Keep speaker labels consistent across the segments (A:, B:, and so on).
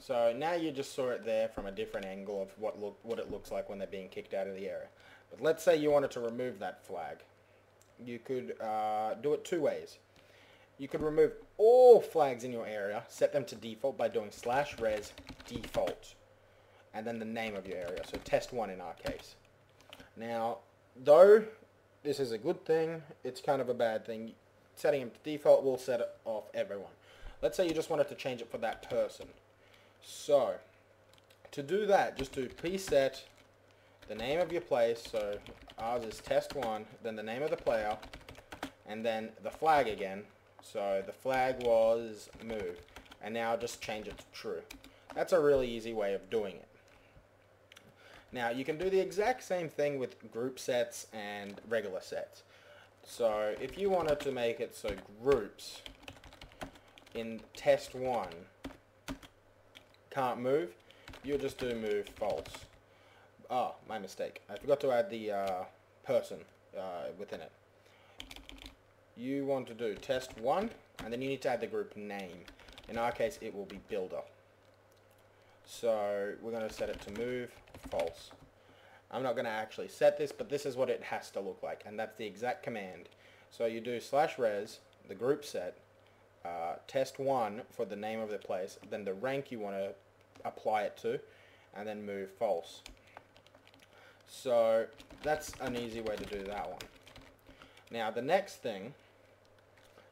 A: So now you just saw it there from a different angle of what it looks like when they're being kicked out of the area. But let's say you wanted to remove that flag. You could do it two ways. You could remove all flags in your area, set them to default by doing /res default, and then the name of your area. So test1 in our case. Now, though this is a good thing, it's kind of a bad thing. Setting them to default will set it off everyone. Let's say you just wanted to change it for that person. So, to do that, just do preset the name of your place. So ours is test1, then the name of the player, and then the flag again. So the flag was move, and now just change it to true. That's a really easy way of doing it. Now you can do the exact same thing with group sets and regular sets. So if you wanted to make it so groups in test1 can't move, you'll just do move false. Oh, my mistake. I forgot to add the person within it. You want to do test1, and then you need to add the group name. In our case, it will be builder. So we're going to set it to move false. I'm not going to actually set this, but this is what it has to look like, and that's the exact command. So you do /res, the group set, test1 for the name of the place, then the rank you want to apply it to, and then move false. So that's an easy way to do that one. Now the next thing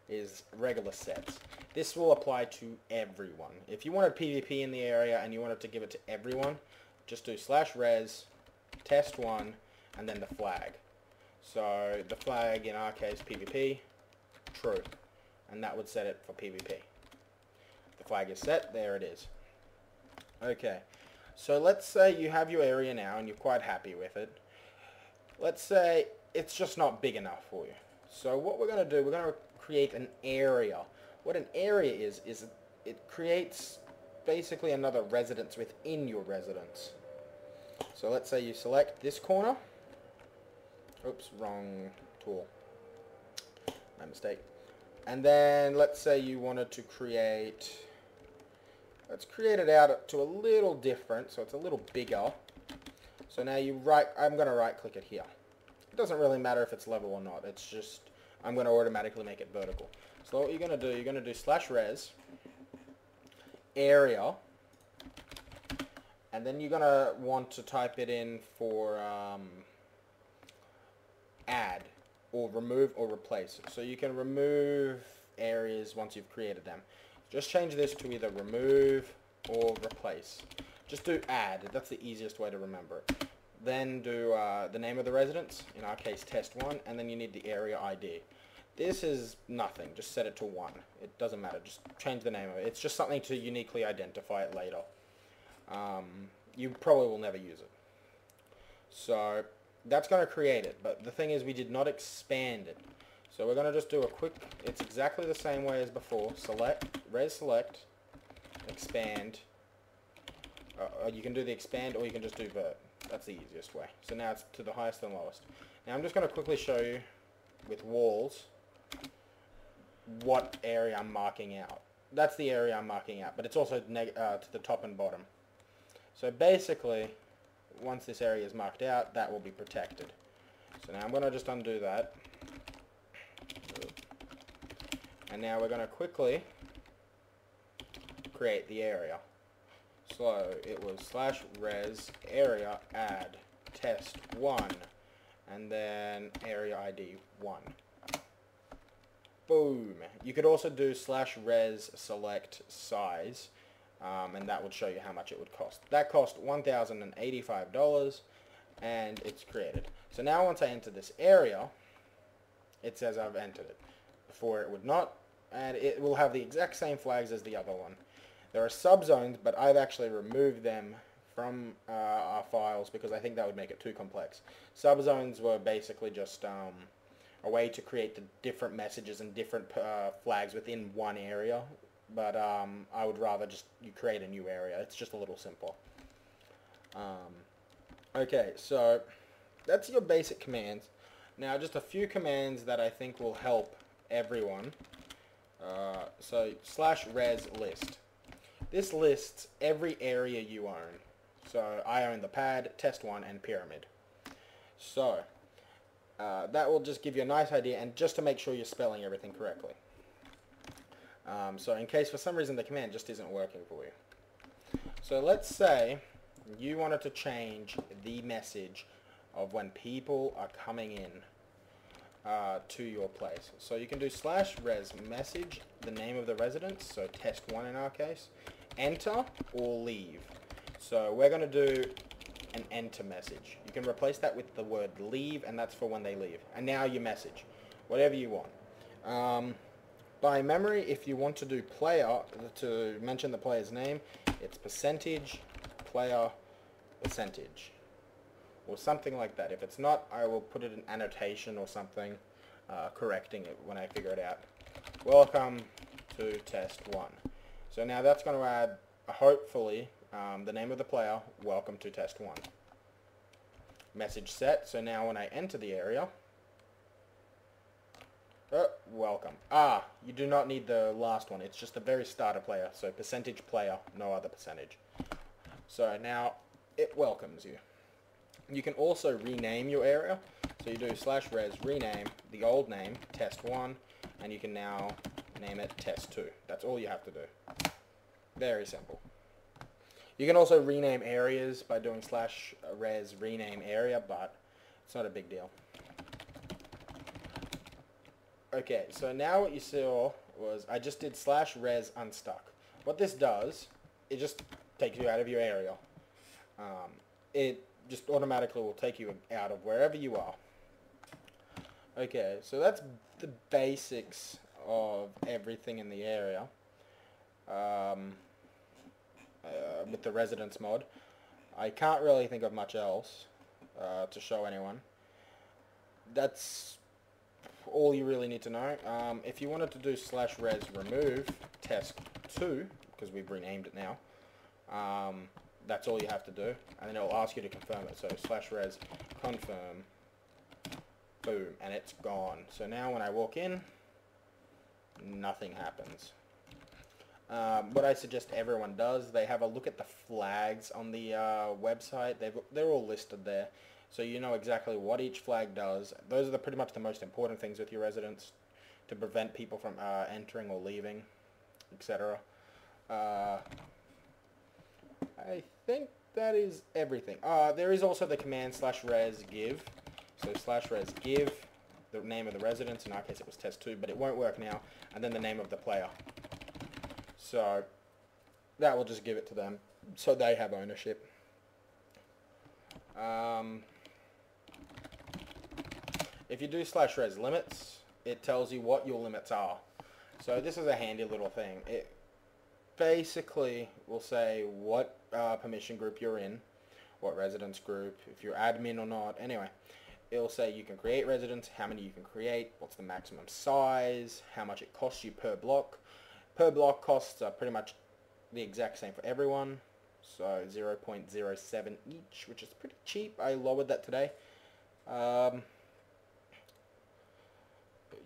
A: is regular sets. This will apply to everyone. If you wanted PvP in the area and you wanted to give it to everyone, just do /res, test1, and then the flag. So the flag, in our case, PvP, true. And that would set it for PvP. The flag is set, there it is. Okay, so let's say you have your area now and you're quite happy with it. Let's say it's just not big enough for you. So what we're going to do, we're going to create an area. What an area is it creates basically another residence within your residence. So let's say you select this corner. Oops, wrong tool. My mistake. And then let's say you wanted to create, let's create it out to a little different, so it's a little bigger. So now I'm going to right click it here. It doesn't really matter if it's level or not, it's just, I'm going to automatically make it vertical. So what you're going to do, you're going to do /res, area, and then you're going to want to type it in for add, or remove or replace. So you can remove areas once you've created them. Just change this to either remove or replace. Just do add, that's the easiest way to remember it. Then do the name of the residence, in our case test1, and then you need the area ID. This is nothing, just set it to 1. It doesn't matter, just change the name of it. It's just something to uniquely identify it later. You probably will never use it. So that's going to create it, but the thing is we did not expand it. So we're going to just do a quick, it's exactly the same way as before. Select, res select, expand. You can do the expand or you can just do vert. That's the easiest way. So now it's to the highest and lowest. Now I'm just going to quickly show you with walls what area I'm marking out. That's the area I'm marking out, but it's also to the top and bottom. So basically, once this area is marked out, that will be protected. So now I'm going to just undo that. And now we're going to quickly create the area. So it was /res area add test1 and then area ID 1. Boom. You could also do /res select size, and that would show you how much it would cost. That cost $1,085 and it's created. So now once I enter this area, it says I've entered it. Before it would not, and it will have the exact same flags as the other one. There are subzones, but I've actually removed them from our files because I think that would make it too complex. Subzones were basically just a way to create the different messages and different flags within one area, but I would rather just you create a new area. It's just a little simpler. Okay, so that's your basic commands. Now just a few commands that I think will help everyone. So /res list. This lists every area you own. So I own the pad, test 1, and pyramid. So that will just give you a nice idea, and just to make sure you're spelling everything correctly. So in case for some reason the command just isn't working for you. So let's say you wanted to change the message of when people are coming in to your place. So you can do /res message, the name of the residence, so test 1 in our case, enter or leave. So we're going to do an enter message. You can replace that with the word leave, and that's for when they leave. And now your message, whatever you want. By memory, if you want to do player, to mention the player's name, it's percentage player percentage, or something like that. If it's not, I will put it in annotation or something, correcting it when I figure it out. Welcome to test 1. So now that's going to add, hopefully, the name of the player, welcome to test 1. Message set, so now when I enter the area, welcome. You do not need the last one, it's just the very starter player, so percentage player, no other percentage. So now it welcomes you. You can also rename your area, so you do /res rename the old name, test 1, and you can now name it test 2. That's all you have to do. Very simple. You can also rename areas by doing /res rename area, but it's not a big deal. Okay, so now what you saw was I just did /res unstuck. What this does, it just takes you out of your area. It just automatically will take you out of wherever you are. Okay, so that's the basics of everything in the area. With the residence mod. I can't really think of much else to show anyone. That's all you really need to know. If you wanted to do /res remove test 2, because we've renamed it now, that's all you have to do, and then it'll ask you to confirm it. So /res confirm, boom, and it's gone. So now when I walk in, nothing happens. What I suggest everyone does, they have a look at the flags on the website. They're all listed there, so you know exactly what each flag does. Those are pretty much the most important things with your residence to prevent people from entering or leaving, etc. I think that is everything. There is also the command /res give. So /res give the name of the residence. In our case it was test 2, but it won't work now. And then the name of the player. So that will just give it to them, so they have ownership. If you do /res limits, it tells you what your limits are. So this is a handy little thing. It basically will say what permission group you're in, what residence group, if you're admin or not. Anyway, it'll say you can create residents, how many you can create, what's the maximum size, how much it costs you per block. Per block costs are pretty much the exact same for everyone, so 0.07 each, which is pretty cheap. I lowered that today.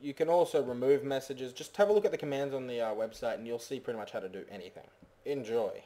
A: You can also remove messages. Just have a look at the commands on the website and you'll see pretty much how to do anything. Enjoy.